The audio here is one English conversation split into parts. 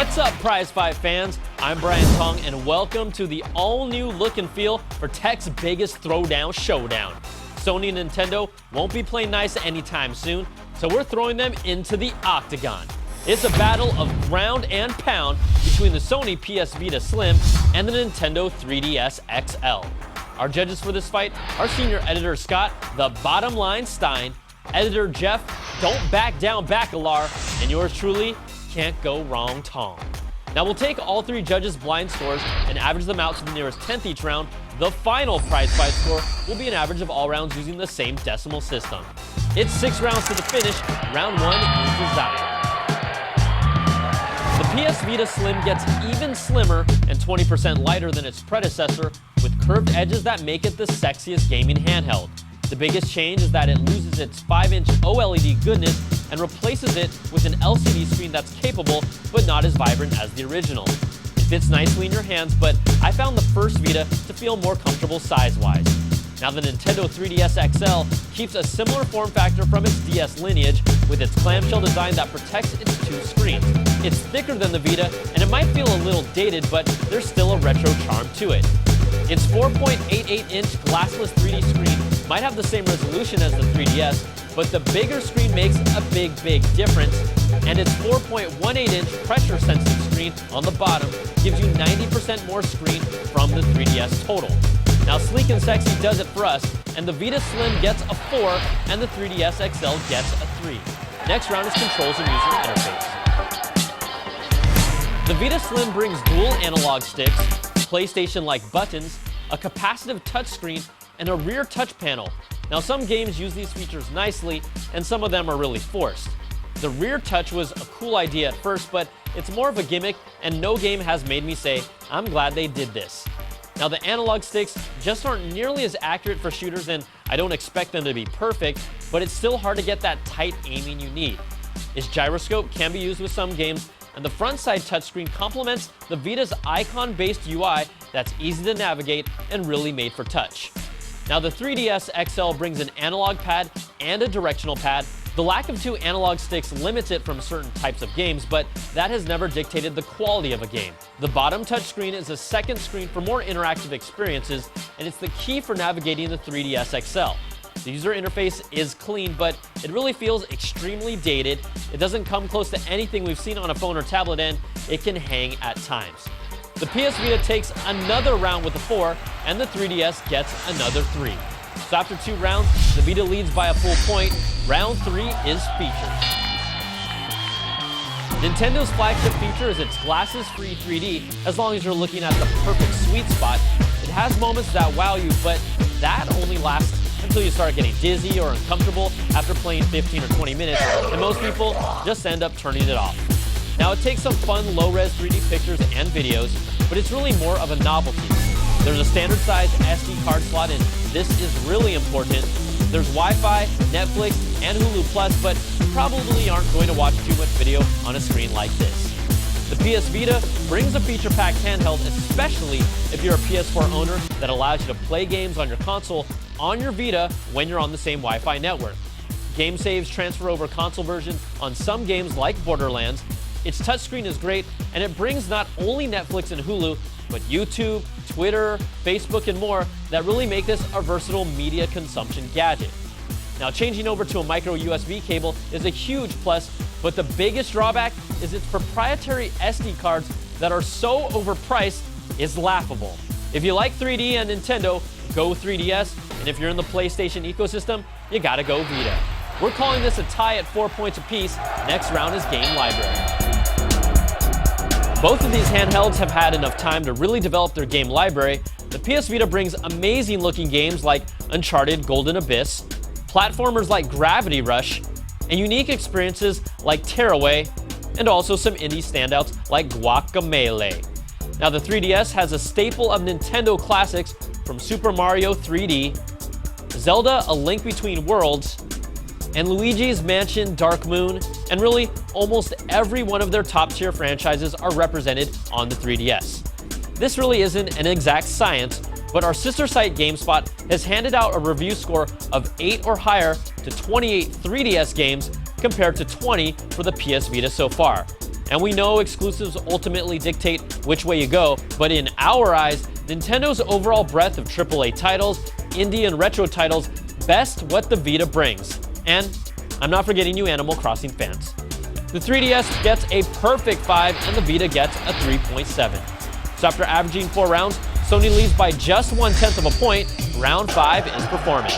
What's up, Prizefight fans? I'm Brian Tong, and welcome to the all-new look and feel for tech's biggest throwdown showdown. Sony and Nintendo won't be playing nice anytime soon, so we're throwing them into the octagon. It's a battle of ground and pound between the Sony PS Vita Slim and the Nintendo 3DS XL. Our judges for this fight are senior editor Scott, the bottom line Stein, editor Jeff, don't back down Bacalar, and yours truly, can't go wrong Tong. Now we'll take all three judges' blind scores and average them out to the nearest 10th each round. The final Prizefight score will be an average of all rounds using the same decimal system. It's 6 rounds to the finish. Round 1 is desired. The PS Vita Slim gets even slimmer and 20% lighter than its predecessor, with curved edges that make it the sexiest gaming handheld. The biggest change is that it loses its 5-inch OLED goodness and replaces it with an LCD screen that's capable but not as vibrant as the original. It fits nicely in your hands, but I found the first Vita to feel more comfortable size-wise. Now the Nintendo 3DS XL keeps a similar form factor from its DS lineage with its clamshell design that protects its 2 screens. It's thicker than the Vita, and it might feel a little dated, but there's still a retro charm to it. Its 4.88-inch glassless 3D screen might have the same resolution as the 3DS, but the bigger screen makes a big difference, and its 4.18-inch pressure-sensitive screen on the bottom gives you 90% more screen from the 3DS total. Now sleek and sexy does it for us, and the Vita Slim gets a 4, and the 3DS XL gets a 3. Next round is controls and user interface. The Vita Slim brings dual analog sticks, PlayStation-like buttons, a capacitive touchscreen, and a rear touch panel. Now some games use these features nicely, and some of them are really forced. The rear touch was a cool idea at first, but it's more of a gimmick, and no game has made me say, I'm glad they did this. Now the analog sticks just aren't nearly as accurate for shooters, and I don't expect them to be perfect, but it's still hard to get that tight aiming you need. Its gyroscope can be used with some games, and the front side touchscreen complements the Vita's icon-based UI that's easy to navigate and really made for touch. Now the 3DS XL brings an analog pad and a directional pad. The lack of 2 analog sticks limits it from certain types of games, but that has never dictated the quality of a game. The bottom touchscreen is a second screen for more interactive experiences, and it's the key for navigating the 3DS XL. The user interface is clean, but it really feels extremely dated. It doesn't come close to anything we've seen on a phone or tablet, and it can hang at times. The PS Vita takes another round with a 4, and the 3DS gets another 3. So after 2 rounds, the Vita leads by a full point. Round 3 is features. Nintendo's flagship feature is its glasses-free 3D, as long as you're looking at the perfect sweet spot. It has moments that wow you, but that only lasts until you start getting dizzy or uncomfortable after playing 15 or 20 minutes, and most people just end up turning it off. Now it takes some fun low-res 3D pictures and videos, but it's really more of a novelty. There's a standard-sized SD card slot, and this is really important. There's Wi-Fi, Netflix, and Hulu Plus, but you probably aren't going to watch too much video on a screen like this. The PS Vita brings a feature-packed handheld, especially if you're a PS4 owner, that allows you to play games on your console on your Vita when you're on the same Wi-Fi network. Game saves transfer over console versions on some games like Borderlands. Its touchscreen is great, and it brings not only Netflix and Hulu, but YouTube, Twitter, Facebook, and more that really make this a versatile media consumption gadget. Now changing over to a micro USB cable is a huge plus, but the biggest drawback is its proprietary SD cards that are so overpriced it's laughable. If you like 3D and Nintendo, go 3DS, and if you're in the PlayStation ecosystem, you gotta go Vita. We're calling this a tie at 4 points apiece. Next round is Game Library. Both of these handhelds have had enough time to really develop their game library. The PS Vita brings amazing looking games like Uncharted Golden Abyss, platformers like Gravity Rush, and unique experiences like Tearaway, and also some indie standouts like Guacamelee. Now the 3DS has a staple of Nintendo classics from Super Mario 3D, Zelda A Link Between Worlds, and Luigi's Mansion Dark Moon, and really almost every one of their top-tier franchises are represented on the 3DS. This really isn't an exact science, but our sister site GameSpot has handed out a review score of 8 or higher to 28 3DS games compared to 20 for the PS Vita so far. And we know exclusives ultimately dictate which way you go, but in our eyes, Nintendo's overall breadth of AAA titles, indie and retro titles, best what the Vita brings. And I'm not forgetting you Animal Crossing fans. The 3DS gets a perfect 5 and the Vita gets a 3.7. So after averaging 4 rounds, Sony leads by just 1/10 of a point. Round 5 is performance.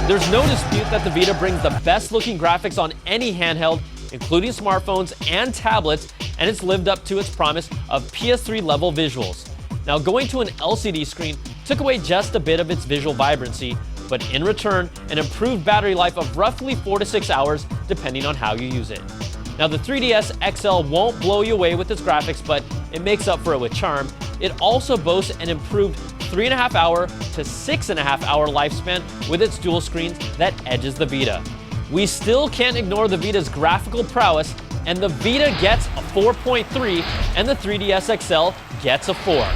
There's no dispute that the Vita brings the best looking graphics on any handheld, including smartphones and tablets, and it's lived up to its promise of PS3 level visuals. Now, going to an LCD screen took away just a bit of its visual vibrancy, but in return, an improved battery life of roughly 4 to 6 hours, depending on how you use it. Now, the 3DS XL won't blow you away with its graphics, but it makes up for it with charm. It also boasts an improved 3.5 hour to 6.5 hour lifespan with its dual screens that edges the Vita. We still can't ignore the Vita's graphical prowess, and the Vita gets a 4.3 and the 3DS XL gets a 4.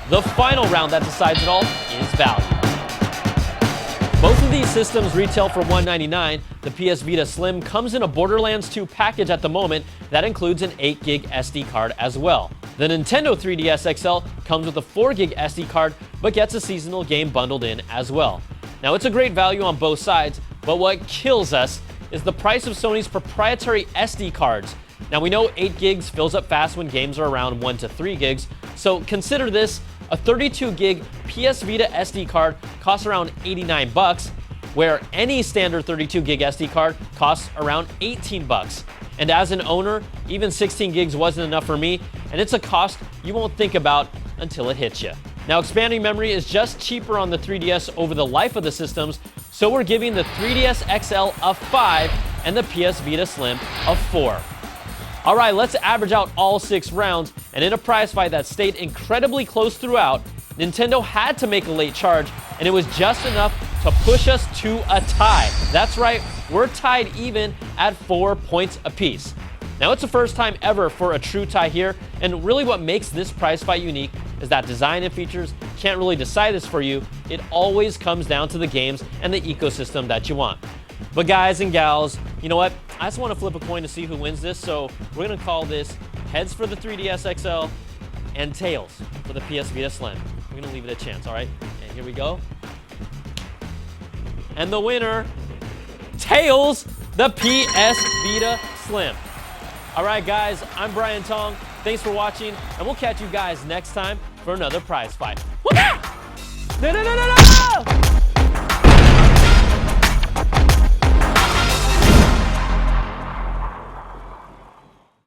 The final round that decides it all is value. Both of these systems retail for $199. The PS Vita Slim comes in a Borderlands 2 package at the moment that includes an 8GB SD card as well. The Nintendo 3DS XL comes with a 4GB SD card but gets a seasonal game bundled in as well. Now, it's a great value on both sides, but what kills us is the price of Sony's proprietary SD cards. Now, we know 8GB fills up fast when games are around 1 to 3 gigs, so consider this: a 32GB PS Vita SD card costs around $89, where any standard 32GB SD card costs around $18. And as an owner, even 16 gigs wasn't enough for me, and it's a cost you won't think about until it hits you. Now, expanding memory is just cheaper on the 3DS over the life of the systems, so we're giving the 3DS XL a 5 and the PS Vita Slim a 4. All right, let's average out all 6 rounds, and in a prize fight that stayed incredibly close throughout, Nintendo had to make a late charge, and it was just enough to push us to a tie. That's right, we're tied even at 4 points apiece. Now, it's the first time ever for a true tie here, and really what makes this prize fight unique is that design and features can't really decide this for you. It always comes down to the games and the ecosystem that you want. But guys and gals, you know what? I just want to flip a coin to see who wins this, so we're going to call this heads for the 3DS XL and tails for the PS Vita Slim. We're going to leave it a chance, all right? And here we go. And the winner, tails, the PS Vita Slim. All right, guys, I'm Brian Tong. Thanks for watching, and we'll catch you guys next time for another prize fight. No!